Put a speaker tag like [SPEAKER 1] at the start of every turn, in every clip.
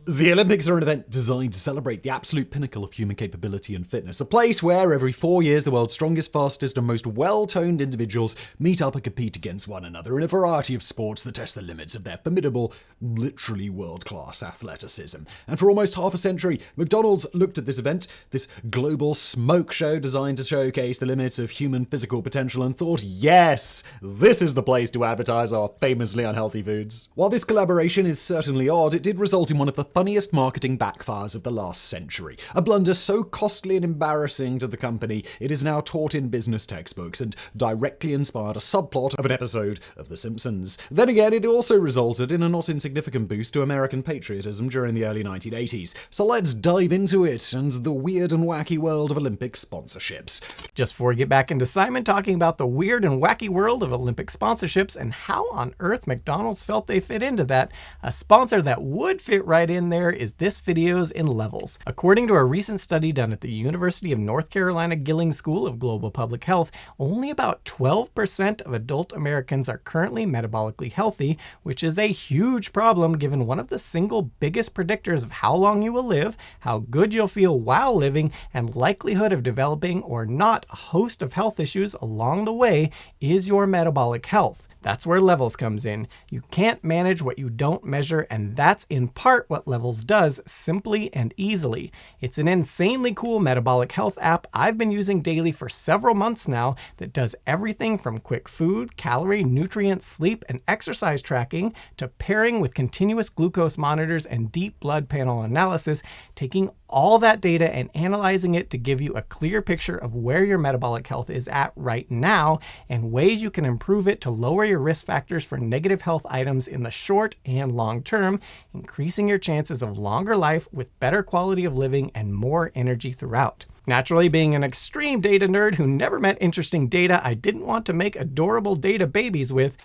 [SPEAKER 1] The Olympics are an event designed to celebrate the absolute pinnacle of human capability and fitness, a place where every 4 years the world's strongest, fastest, and most well-toned individuals meet up and compete against one another in a variety of sports that test the limits of their formidable, literally world-class athleticism. And for almost half a century, McDonald's looked at this event, this global smoke show designed to showcase the limits of human physical potential, and thought, yes, this is the place to advertise our famously unhealthy foods. While this collaboration is certainly odd, it did result in one of the funniest marketing backfires of the last century. A blunder so costly and embarrassing to the company, it is now taught in business textbooks and directly inspired a subplot of an episode of The Simpsons. Then again, it also resulted in a not insignificant boost to American patriotism during the early 1980s. So let's dive into it and the weird and wacky world of Olympic sponsorships.
[SPEAKER 2] Just before we get back into Simon talking about the weird and wacky world of Olympic sponsorships and how on earth McDonald's felt they fit into that, a sponsor that would fit right in there is this video's in levels. According to a recent study done at the University of North Carolina Gilling School of Global Public Health, only about 12% of adult Americans are currently metabolically healthy, which is a huge problem given one of the single biggest predictors of how long you will live, how good you'll feel while living, and likelihood of developing or not a host of health issues along the way is your metabolic health. That's where Levels comes in. You can't manage what you don't measure, and that's in part what Levels does simply and easily. It's an insanely cool metabolic health app I've been using daily for several months now that does everything from quick food, calorie, nutrient, sleep, and exercise tracking to pairing with continuous glucose monitors and deep blood panel analysis, taking all that data and analyzing it to give you a clear picture of where your metabolic health is at right now and ways you can improve it to lower your risk factors for negative health items in the short and long term, increasing your chances of longer life with better quality of living and more energy throughout. Naturally, being an extreme data nerd who never met interesting data I didn't want to make adorable data babies with,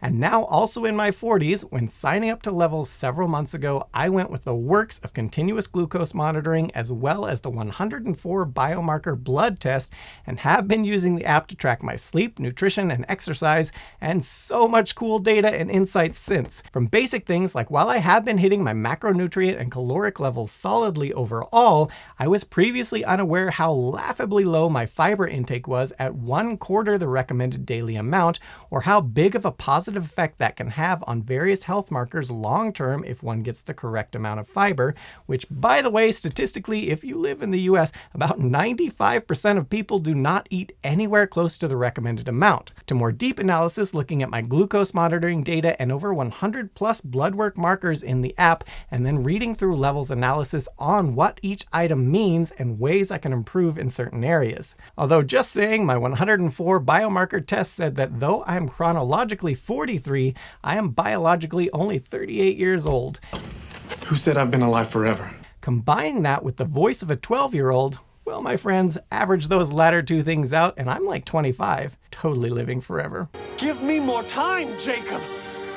[SPEAKER 2] and now also in my 40s, when signing up to Levels several months ago, I went with the works of continuous glucose monitoring as well as the 104 biomarker blood test, and have been using the app to track my sleep, nutrition, and exercise, and so much cool data and insights since. From basic things like while I have been hitting my macronutrient and caloric levels solidly overall, I was previously unaware how laughably low my fiber intake was at 1/4 the recommended daily amount, or how big of a positive effect that can have on various health markers long term if one gets the correct amount of fiber, which, by the way, statistically, if you live in the US, about 95% of people do not eat anywhere close to the recommended amount. To more deep analysis, looking at my glucose monitoring data and over 100 plus blood work markers in the app, and then reading through Levels analysis on what each item means and ways I can improve in certain areas. Although just saying, my 104 biomarker test said that though I am chronologically 43, I am biologically only 38 years old.
[SPEAKER 3] Who said I've been alive forever?
[SPEAKER 2] Combining that with the voice of a 12-year-old, well, my friends, average those latter two things out, and I'm like 25, totally living forever.
[SPEAKER 4] Give me more time, Jacob!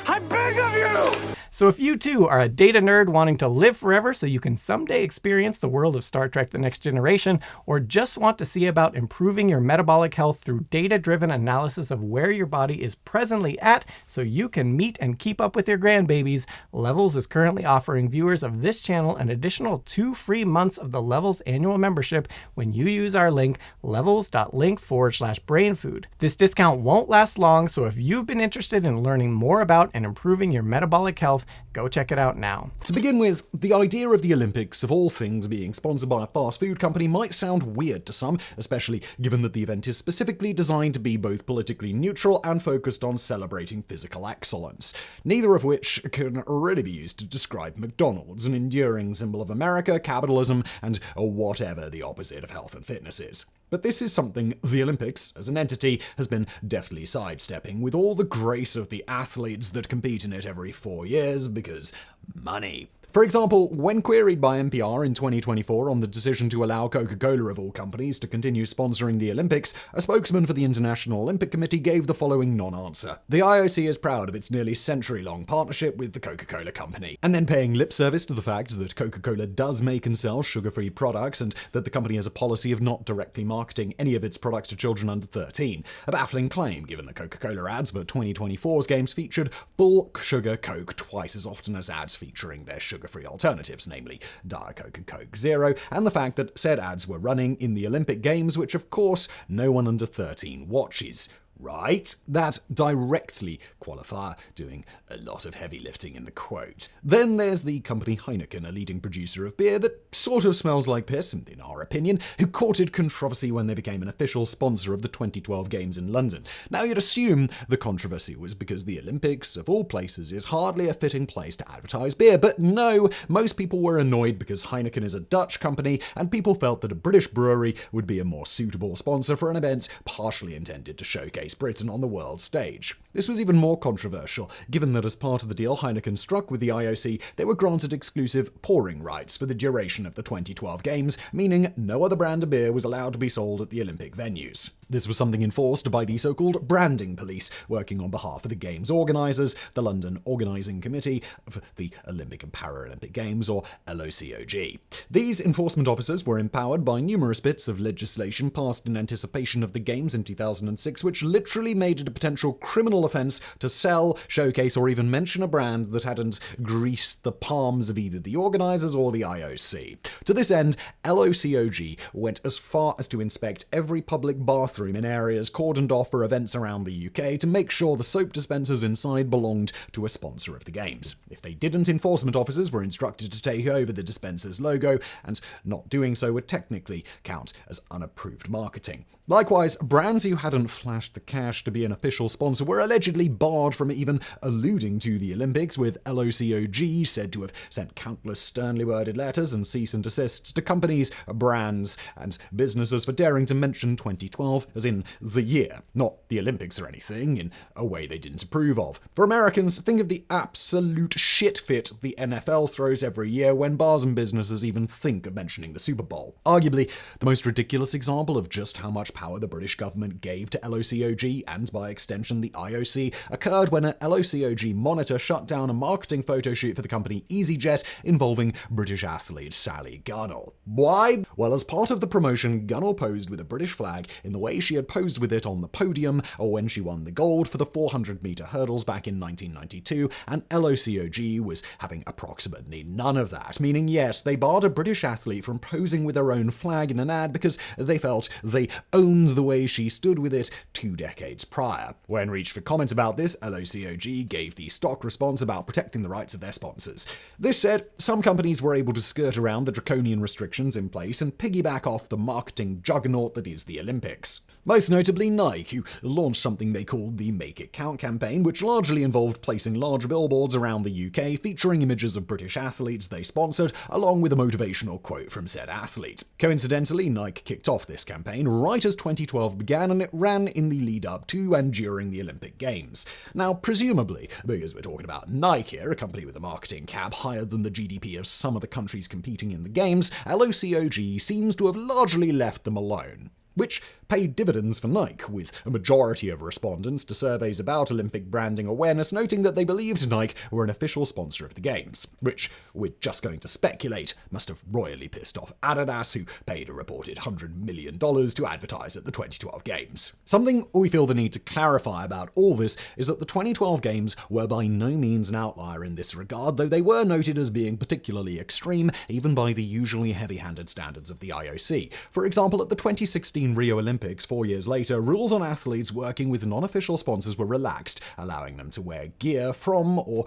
[SPEAKER 4] I beg of you!
[SPEAKER 2] So if you too are a data nerd wanting to live forever so you can someday experience the world of Star Trek: The Next Generation, or just want to see about improving your metabolic health through data-driven analysis of where your body is presently at so you can meet and keep up with your grandbabies, Levels is currently offering viewers of this channel an additional 2 free months of the Levels annual membership when you use our link levels.link/brainfood. This discount won't last long, so if you've been interested in learning more about and improving your metabolic health, go check it out now.
[SPEAKER 1] To begin with, the idea of the Olympics, of all things, being sponsored by a fast food company might sound weird to some, especially given that the event is specifically designed to be both politically neutral and focused on celebrating physical excellence, neither of which can really be used to describe McDonald's, an enduring symbol of America, capitalism, and whatever the opposite of health and fitness is. But this is something the Olympics, as an entity, has been deftly sidestepping with all the grace of the athletes that compete in it every 4 years, because money. For example, when queried by NPR in 2024 on the decision to allow Coca-Cola of all companies to continue sponsoring the Olympics, a spokesman for the International Olympic Committee gave the following non-answer. The IOC is proud of its nearly century-long partnership with the Coca-Cola Company, and then paying lip service to the fact that Coca-Cola does make and sell sugar-free products and that the company has a policy of not directly marketing any of its products to children under 13. A baffling claim, given that Coca-Cola ads for 2024's games featured full sugar Coke twice as often as ads featuring their sugar-free alternatives, namely Diet Coke and Coke Zero, and the fact that said ads were running in the Olympic Games, which of course no one under 13 watches. Right? That directly qualifier doing a lot of heavy lifting in the quote. Then there's the company Heineken, a leading producer of beer that sort of smells like piss, in our opinion, who courted controversy when they became an official sponsor of the 2012 Games in London. Now you'd assume the controversy was because the Olympics, of all places, is hardly a fitting place to advertise beer, but no, most people were annoyed because Heineken is a Dutch company and people felt that a British brewery would be a more suitable sponsor for an event partially intended to showcase Britain on the world stage. This was even more controversial, given that as part of the deal Heineken struck with the IOC, they were granted exclusive pouring rights for the duration of the 2012 Games, meaning no other brand of beer was allowed to be sold at the Olympic venues. This was something enforced by the so-called branding police, working on behalf of the Games organisers, the London Organising Committee of the Olympic and Paralympic Games, or LOCOG. These enforcement officers were empowered by numerous bits of legislation passed in anticipation of the Games in 2006, which literally made it a potential criminal offence to sell, showcase, or even mention a brand that hadn't greased the palms of either the organisers or the IOC. To this end, LOCOG went as far as to inspect every public bathroom in areas cordoned off for events around the UK to make sure the soap dispensers inside belonged to a sponsor of the Games. If they didn't, enforcement officers were instructed to take over the dispenser's logo, and not doing so would technically count as unapproved marketing. Likewise, brands who hadn't flashed the cash to be an official sponsor were allegedly barred from even alluding to the Olympics, with LOCOG said to have sent countless sternly worded letters and cease and desists to companies, brands, and businesses for daring to mention 2012 as in the year, not the Olympics or anything, in a way they didn't approve of. For Americans, think of the absolute shit fit the NFL throws every year when bars and businesses even think of mentioning the Super Bowl. Arguably, the most ridiculous example of just how much power the British government gave to LOCOG, and by extension the IOC, occurred when an LOCOG monitor shut down a marketing photo shoot for the company EasyJet involving British athlete Sally Gunnell. Why? Well, as part of the promotion, Gunnell posed with a British flag in the way she had posed with it on the podium or when she won the gold for the 400-meter hurdles back in 1992, and LOCOG was having approximately none of that, meaning yes, they barred a British athlete from posing with her own flag in an ad because they felt they owned the way she stood with it 2 decades prior. When reached for comment about this, LOCOG gave the stock response about protecting the rights of their sponsors. This said, some companies were able to skirt around the draconian restrictions in place and piggyback off the marketing juggernaut that is the Olympics. Most notably Nike, who launched something they called the Make It Count campaign, which largely involved placing large billboards around the UK featuring images of British athletes they sponsored, along with a motivational quote from said athlete. Coincidentally, Nike kicked off this campaign right as 2012 began, and it ran in the lead up to and during the Olympic Games. Now, presumably, because we're talking about Nike here, a company with a marketing cap higher than the GDP of some of the countries competing in the Games, LOCOG seems to have largely left them alone, which paid dividends for Nike, with a majority of respondents to surveys about Olympic branding awareness noting that they believed Nike were an official sponsor of the Games, which, we're just going to speculate, must have royally pissed off Adidas, who paid a reported $100 million to advertise at the 2012 Games. Something we feel the need to clarify about all this is that the 2012 Games were by no means an outlier in this regard, though they were noted as being particularly extreme, even by the usually heavy-handed standards of the IOC. For example, at the 2016 Rio Olympics 4 years later, rules on athletes working with non-official sponsors were relaxed, allowing them to wear gear from or,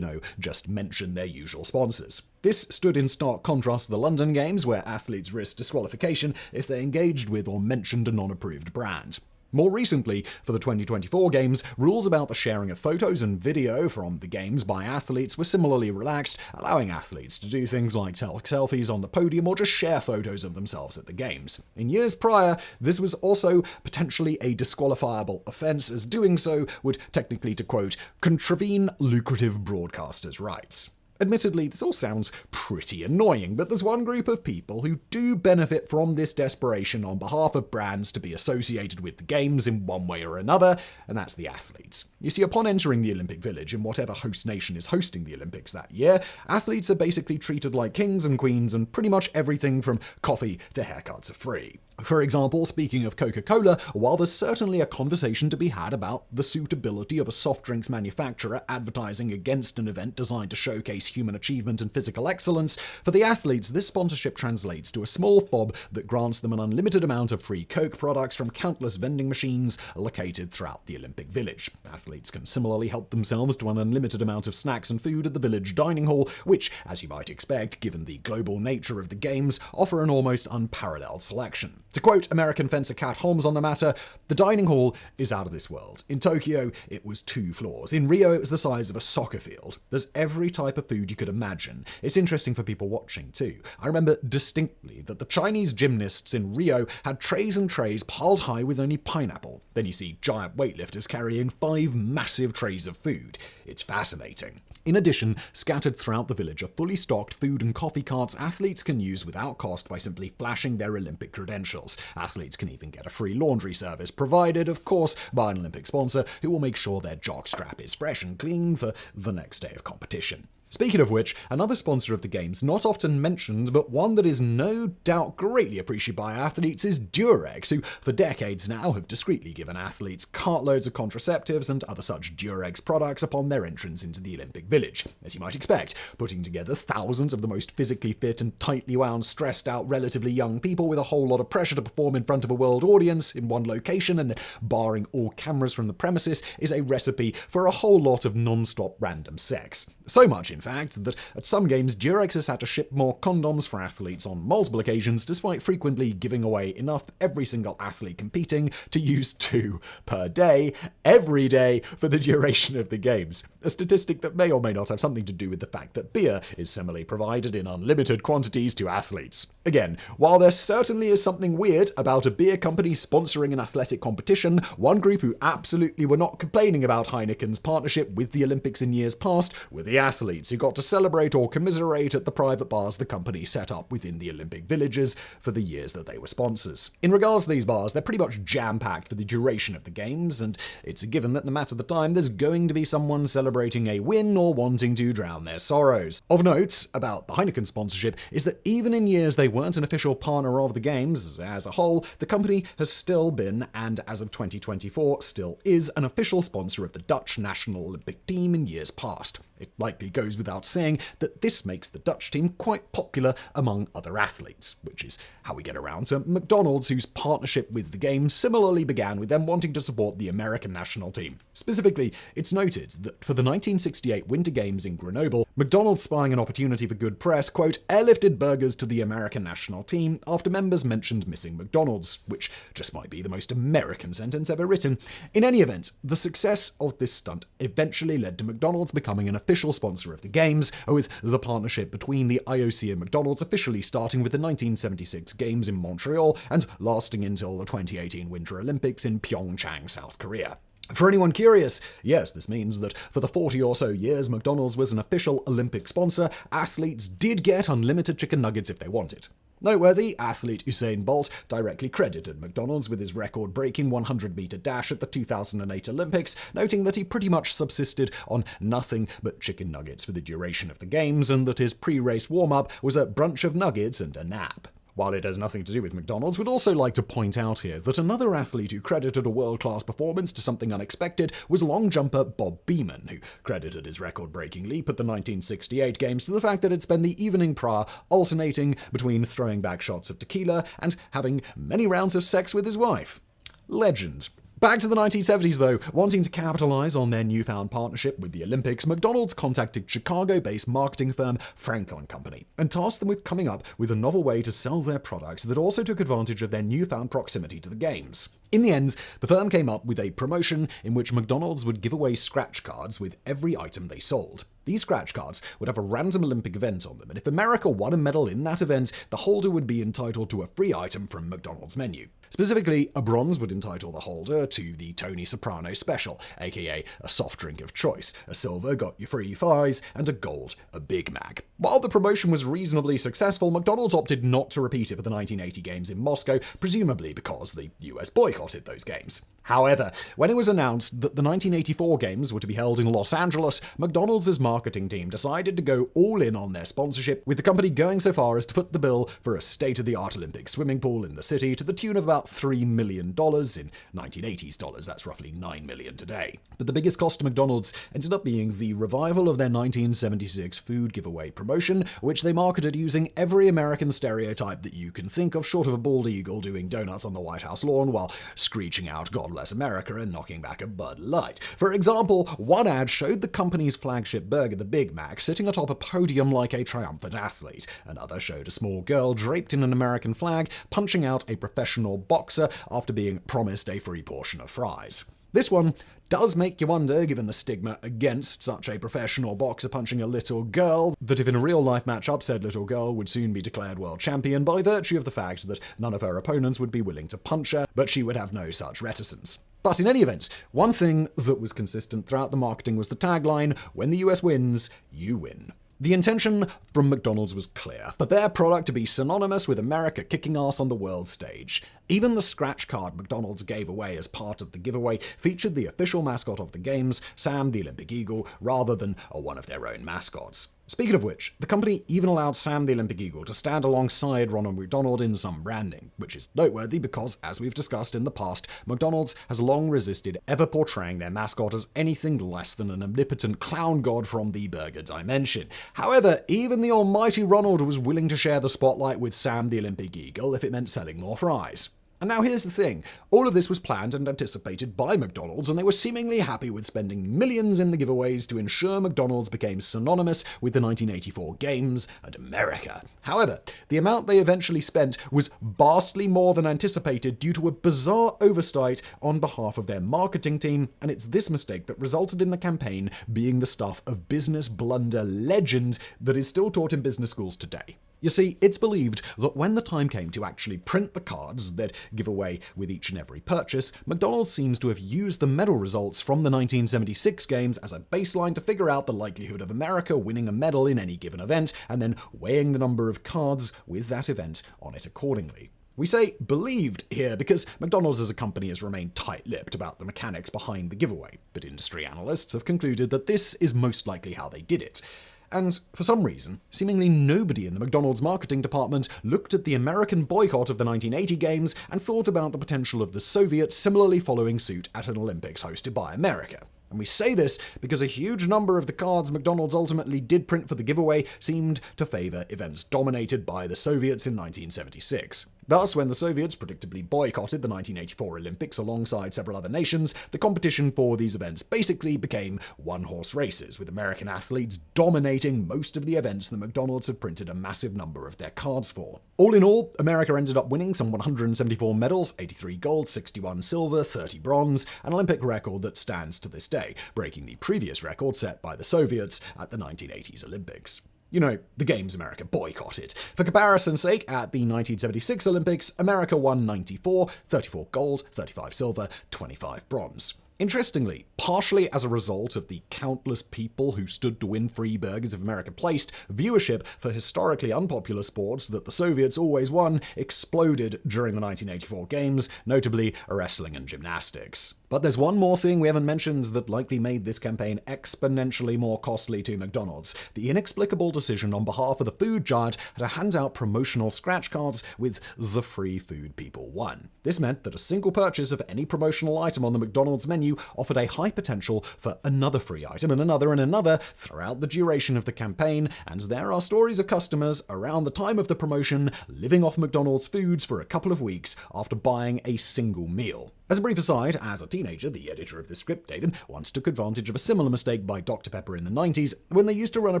[SPEAKER 1] just mention their usual sponsors. This stood in stark contrast to the London Games, where athletes risked disqualification if they engaged with or mentioned a non-approved brand. More recently, for the 2024 Games, rules about the sharing of photos and video from the Games by athletes were similarly relaxed, allowing athletes to do things like take selfies on the podium or just share photos of themselves at the Games. In years prior, this was also potentially a disqualifiable offence, as doing so would technically, to quote, contravene lucrative broadcasters' rights. Admittedly, this all sounds pretty annoying, but there's one group of people who do benefit from this desperation on behalf of brands to be associated with the games in one way or another, and that's the athletes. You see, upon entering the Olympic Village in whatever host nation is hosting the Olympics that year, athletes are basically treated like kings and queens, and pretty much everything from coffee to haircuts are free. For example, speaking of Coca-Cola, while there's certainly a conversation to be had about the suitability of a soft drinks manufacturer advertising against an event designed to showcase human achievement and physical excellence, for the athletes, this sponsorship translates to a small fob that grants them an unlimited amount of free Coke products from countless vending machines located throughout the Olympic Village. Athletes can similarly help themselves to an unlimited amount of snacks and food at the village dining hall, which, as you might expect, given the global nature of the games, offer an almost unparalleled selection. To quote American fencer Kat Holmes on the matter, "The dining hall is out of this world. In Tokyo, it was 2 floors. In Rio, it was the size of a soccer field. There's every type of food you could imagine. It's interesting for people watching, too. I remember distinctly that the Chinese gymnasts in Rio had trays and trays piled high with only pineapple. Then you see giant weightlifters carrying 5 massive trays of food. It's fascinating." In addition, scattered throughout the village are fully stocked food and coffee carts athletes can use without cost by simply flashing their Olympic credentials. Athletes can even get a free laundry service, provided, of course, by an Olympic sponsor who will make sure their jockstrap is fresh and clean for the next day of competition. Speaking of which, another sponsor of the games not often mentioned, but one that is no doubt greatly appreciated by athletes, is Durex, who for decades now have discreetly given athletes cartloads of contraceptives and other such Durex products upon their entrance into the Olympic Village. As you might expect, putting together thousands of the most physically fit and tightly wound, stressed out, relatively young people with a whole lot of pressure to perform in front of a world audience in one location and then barring all cameras from the premises is a recipe for a whole lot of non-stop random sex. So much, in fact, that at some games, Durex has had to ship more condoms for athletes on multiple occasions, despite frequently giving away enough every single athlete competing to use 2 per day, every day, for the duration of the games. A statistic that may or may not have something to do with the fact that beer is similarly provided in unlimited quantities to athletes. Again, while there certainly is something weird about a beer company sponsoring an athletic competition, one group who absolutely were not complaining about Heineken's partnership with the Olympics in years past were the athletes who got to celebrate or commiserate at the private bars the company set up within the Olympic villages for the years that they were sponsors. In regards to these bars, they're pretty much jam-packed for the duration of the games, and it's a given that no matter the time, there's going to be someone celebrating a win or wanting to drown their sorrows. Of note about the Heineken sponsorship is that even in years they weren't an official partner of the games as a whole, the company has still been, and as of 2024, still is, an official sponsor of the Dutch national Olympic team in years past. It likely goes without saying that this makes the Dutch team quite popular among other athletes, which is how we get around to McDonald's, whose partnership with the game similarly began with them wanting to support the American national team. Specifically, it's noted that for the 1968 Winter Games in Grenoble, McDonald's, spying an opportunity for good press, quote, airlifted burgers to the American national team after members mentioned missing McDonald's, which just might be the most American sentence ever written. In any event, the success of this stunt eventually led to McDonald's becoming an official sponsor of the games, with the partnership between the IOC and McDonald's officially starting with the 1976 Games in Montreal and lasting until the 2018 Winter Olympics in Pyeongchang, South Korea. For anyone curious, yes, this means that for the 40 or so years McDonald's was an official Olympic sponsor, athletes did get unlimited chicken nuggets if they wanted. Noteworthy, athlete Usain Bolt directly credited McDonald's with his record-breaking 100-meter dash at the 2008 Olympics, noting that he pretty much subsisted on nothing but chicken nuggets for the duration of the games, and that his pre-race warm-up was a brunch of nuggets and a nap. While it has nothing to do with McDonald's, we'd also like to point out here that another athlete who credited a world-class performance to something unexpected was long jumper Bob Beamon, who credited his record-breaking leap at the 1968 Games to the fact that he'd spent the evening prior alternating between throwing back shots of tequila and having many rounds of sex with his wife. Legend. Back to the 1970s, though. Wanting to capitalize on their newfound partnership with the Olympics, McDonald's contacted Chicago-based marketing firm Frankel & Company and tasked them with coming up with a novel way to sell their products that also took advantage of their newfound proximity to the games. In the end, the firm came up with a promotion in which McDonald's would give away scratch cards with every item they sold. These scratch cards would have a random Olympic event on them, and if America won a medal in that event, the holder would be entitled to a free item from McDonald's menu. Specifically, a bronze would entitle the holder to the Tony Soprano Special, aka a soft drink of choice. A silver got you free fries, and a gold, a Big Mac. While the promotion was reasonably successful, McDonald's opted not to repeat it for the 1980 Games in Moscow, presumably because the US boycotted those games. However, when it was announced that the 1984 Games were to be held in Los Angeles, McDonald's marketing team decided to go all in on their sponsorship, with the company going so far as to foot the bill for a state-of-the-art Olympic swimming pool in the city to the tune of about $3 million in 1980s dollars. That's roughly $9 million today. But the biggest cost to McDonald's ended up being the revival of their 1976 food giveaway promotion, which they marketed using every American stereotype that you can think of short of a bald eagle doing donuts on the White House lawn while screeching out "God bless America" and knocking back a Bud Light. For example, one ad showed the company's flagship burger, the Big Mac, sitting atop a podium like a triumphant athlete. Another showed a small girl draped in an American flag punching out a professional boxer after being promised a free portion of fries. This one does make you wonder, given the stigma against such a professional boxer punching a little girl, that if in a real-life matchup said little girl would soon be declared world champion by virtue of the fact that none of her opponents would be willing to punch her, but she would have no such reticence. But in any event, one thing that was consistent throughout the marketing was the tagline, "When the US wins, you win." The intention from McDonald's was clear, for their product to be synonymous with America kicking ass on the world stage. Even the scratch card McDonald's gave away as part of the giveaway featured the official mascot of the games, Sam the Olympic Eagle, rather than one of their own mascots. Speaking of which, the company even allowed Sam the Olympic Eagle to stand alongside Ronald McDonald in some branding, which is noteworthy because, as we've discussed in the past, McDonald's has long resisted ever portraying their mascot as anything less than an omnipotent clown god from the burger dimension. However, even the almighty Ronald was willing to share the spotlight with Sam the Olympic Eagle if it meant selling more fries. And now here's the thing. All of this was planned and anticipated by McDonald's, and they were seemingly happy with spending millions in the giveaways to ensure McDonald's became synonymous with the 1984 Games and America. However, the amount they eventually spent was vastly more than anticipated due to a bizarre oversight on behalf of their marketing team, and it's this mistake that resulted in the campaign being the stuff of business blunder legend that is still taught in business schools today. You see, it's believed that when the time came to actually print the cards they'd give away with each and every purchase, McDonald's seems to have used the medal results from the 1976 Games as a baseline to figure out the likelihood of America winning a medal in any given event, and then weighing the number of cards with that event on it accordingly. We say believed here because McDonald's as a company has remained tight-lipped about the mechanics behind the giveaway, but industry analysts have concluded that this is most likely how they did it. And for some reason, seemingly nobody in the McDonald's marketing department looked at the American boycott of the 1980 Games and thought about the potential of the Soviets similarly following suit at an Olympics hosted by America. And we say this because a huge number of the cards McDonald's ultimately did print for the giveaway seemed to favor events dominated by the Soviets in 1976. Thus, when the Soviets predictably boycotted the 1984 Olympics alongside several other nations, the competition for these events basically became one-horse races, with American athletes dominating most of the events that McDonald's had printed a massive number of their cards for. All in all, America ended up winning some 174 medals, 83 gold, 61 silver, 30 bronze, an Olympic record that stands to this day, breaking the previous record set by the Soviets at the 1980s Olympics. You know, the Games America boycotted. For comparison's sake, at the 1976 Olympics, America won 94, 34 gold, 35 silver, 25 bronze. Interestingly, partially as a result of the countless people who stood to win free burgers if America placed, viewership for historically unpopular sports that the Soviets always won exploded during the 1984 Games, notably wrestling and gymnastics. But there's one more thing we haven't mentioned that likely made this campaign exponentially more costly to McDonald's: the inexplicable decision on behalf of the food giant to hand out promotional scratch cards with the free food people won. This meant that a single purchase of any promotional item on the McDonald's menu offered a high potential for another free item and another throughout the duration of the campaign, and there are stories of customers around the time of the promotion living off McDonald's foods for a couple of weeks after buying a single meal. As a brief aside, as a teenager, the editor of this script, Daven, once took advantage of a similar mistake by Dr. Pepper in the 90s when they used to run a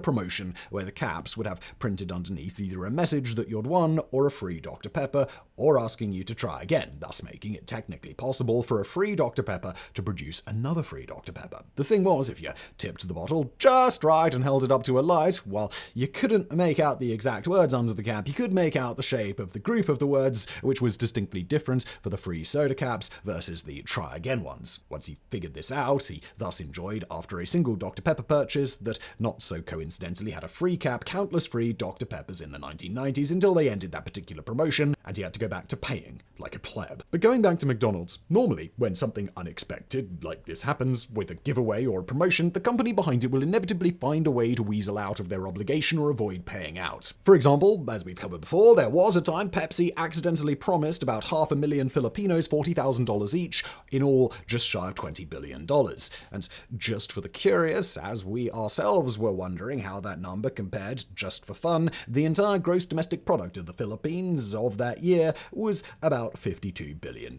[SPEAKER 1] promotion where the caps would have printed underneath either a message that you'd won or a free Dr. Pepper, or asking you to try again, thus making it technically possible for a free Dr. Pepper to produce another free Dr. Pepper. The thing was, if you tipped the bottle just right and held it up to a light, while you couldn't make out the exact words under the cap, you could make out the shape of the group of the words, which was distinctly different for the free soda caps versus the try again ones. Once he figured this out, he thus enjoyed, after a single Dr. Pepper purchase that not so coincidentally had a free cap, countless free Dr. Peppers in the 1990s until they ended that particular promotion and he had to go back to paying like a pleb. But going back to McDonald's, normally when something unexpected like this happens with a giveaway or a promotion, the company behind it will inevitably find a way to weasel out of their obligation or avoid paying out. For example, as we've covered before, there was a time Pepsi accidentally promised about 500,000 Filipinos $40,000 each, in all just shy of $20 billion. And just for the curious, as we ourselves were wondering how that number compared, just for fun, the entire gross domestic product of the Philippines of that year was about $52 billion.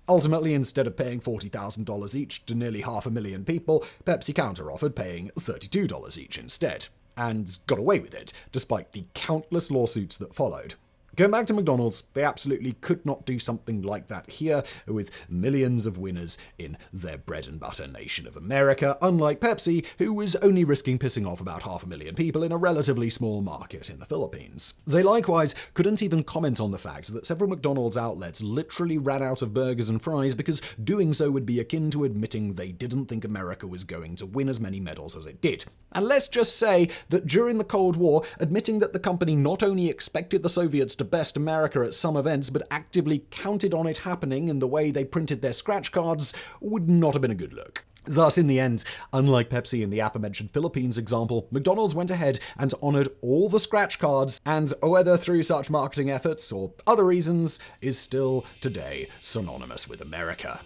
[SPEAKER 1] Ultimately, instead of paying $40,000 each to nearly 500,000 people, Pepsi counter-offered paying $32 each instead, and got away with it, despite the countless lawsuits that followed. Going back to McDonald's, they absolutely could not do something like that here with millions of winners in their bread and butter nation of America, unlike Pepsi, who was only risking pissing off about 500,000 people in a relatively small market in the Philippines. They likewise couldn't even comment on the fact that several McDonald's outlets literally ran out of burgers and fries because doing so would be akin to admitting they didn't think America was going to win as many medals as it did. And let's just say that during the Cold War, admitting that the company not only expected the Soviets to best America at some events, but actively counted on it happening in the way they printed their scratch cards would not have been a good look. Thus, in the end, unlike Pepsi in the aforementioned Philippines example, McDonald's went ahead and honored all the scratch cards, and whether through such marketing efforts or other reasons, is still today synonymous with America.